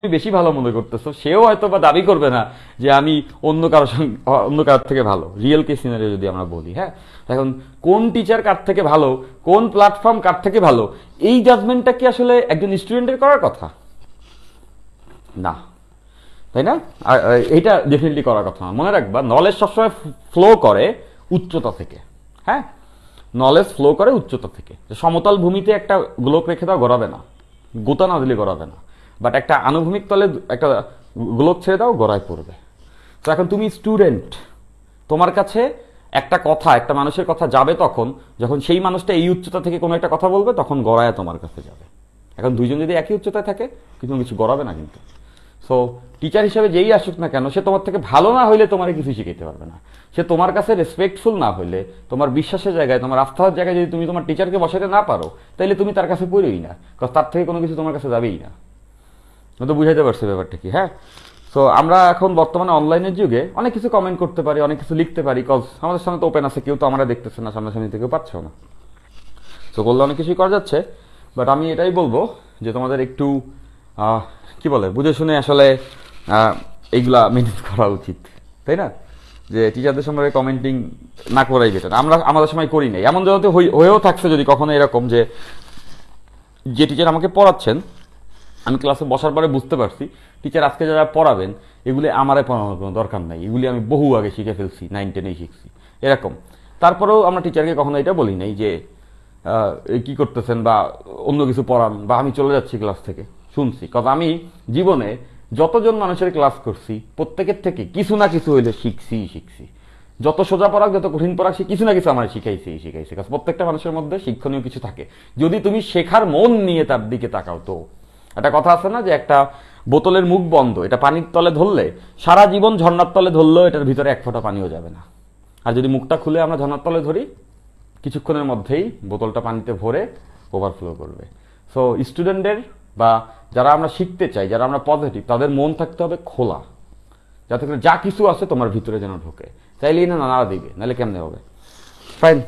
তুমি বেশি ভালো মনে করতেছো, সেও হয়তো বা দাবি করবে না যে আমি অন্য কারোর থেকে ভালো। রিয়েল কেস সিনারিও যদি আমরা বলি, হ্যাঁ, এখন কোন টিচার কার থেকে ভালো, কোন প্ল্যাটফর্ম কার থেকে ভালো, এই জাজমেন্টটা কি আসলে একজন স্টুডেন্টের করার কথা না, তাই না? আর এটা ডেফিনেটলি করার কথা না। মনে রাখবা, নলেজ সবসময় ফ্লো করে উচ্চতা থেকে। হ্যাঁ, নলেজ ফ্লো করে উচ্চতা থেকে। সমতল ভূমিতে একটা গোলক রেখে দাও, গড়াবে না, গোতা না দিলে গড়াবে না। বাট একটা আনুভূমিক তলে একটা গোলক ছেড়ে দাও, গড়ায় পড়বে। তো এখন তুমি স্টুডেন্ট, তোমার কাছে একটা কথা, একটা মানুষের কথা যাবে তখন যখন সেই মানুষটা এই উচ্চতা থেকে কোনো একটা কথা বলবে, তখন গড়ায় তোমার কাছে যাবে। এখন দুইজন যদি একই উচ্চতায় থাকে, কিন্তু কিছু গড়াবে না কিন্তু। সো টিচার হিসেবে যেই আসুক না কেন, সে তোমার থেকে ভালো না হইলে তোমার কিছু শিখাইতে পারবে না। সে তোমার কাছে রেসপেক্টফুল না হইলে, তোমার বিশ্বাসের জায়গায়, তোমার আস্থার জায়গায় যদি তুমি তোমার টিচারকে বসাতে না পারো, তাহলে তুমি তার কাছে পড়োই না, কারণ তার থেকে কোনো কিছু তোমার কাছে যাবেই না। তো বুঝাইতে পারছি ব্যাপারটা কি? হ্যাঁ। সো আমরা এখন বর্তমানে অনলাইনের যুগে অনেক কিছু কমেন্ট করতে পারি, অনেক কিছু লিখতে পারি, কজ আমাদের সামনে তো ওপেন আছে, কেউ তো আমরা দেখতেছে না, সামনাসামনি থেকেও পাচ্ছেও না। সো করলে অনেক কিছুই করা যাচ্ছে। বাট আমি এটাই বলবো যে তোমাদের একটু কি বলে, বুঝে শুনে আসলে এইগুলা মেনটেন করা উচিত, তাই না? যে টিচারদের সঙ্গে কমেন্টিং না করাই বেটার। আমরা আমাদের সময় করি নাই, এমন যদি হয়েও থাকছে যদি কখনো এরকম যে যে টিচার আমাকে পড়াচ্ছেন, আমি ক্লাসে বসার পরে বুঝতে পারছি টিচার আজকে যারা পড়াবেন এগুলি আমারে পড়ানোর কোনো দরকার নাই, এগুলি আমি বহু আগে শিখে ফেলছি, 9-10 শিখছি, এরকম। তারপরেও আমরা টিচারকে কখনো এটা বলি নাই যে কি করতেছেন বা অন্য কিছু পড়ান, বা আমি চলে যাচ্ছি ক্লাস থেকে। শুনছি, কারণ আমি জীবনে যতজন মানুষের ক্লাস করছি প্রত্যেকের থেকে কিছু না কিছু হইলে শিখছি। যত সোজা পড়াক, যত কঠিন পড়াক, সে কিছু না কিছু আমার শিখাইছে। কারণ প্রত্যেকটা মানুষের মধ্যে শিক্ষণীয় কিছু থাকে, যদি তুমি শেখার মন নিয়ে তার দিকে তাকাও। তো একটা কথা আছে না যে একটা বোতলের মুখ বন্ধ, এটা পানির তলে ধরলে সারা জীবন, ঝর্ণার তলে ধরলেও এটার ভিতরে এক ফোঁটা পানিও যাবে না। আর যদি মুখটা খুলে আমরা ঝর্ণার তলে ধরি, কিছুক্ষণের মধ্যেই বোতলটা পানিতে ভরে ওভারফ্লো করবে। সো স্টুডেন্টদের বা যারা আমরা শিখতে চাই, যারা আমরা পজিটিভ, তাদের মন থাকতে হবে খোলা, যাতে করে যা কিছু আছে তোমার ভিতরে যেন ঢোকে। চাইলেই না নাড়া দিবে, নাহলে কেমনে হবে? ফাইন।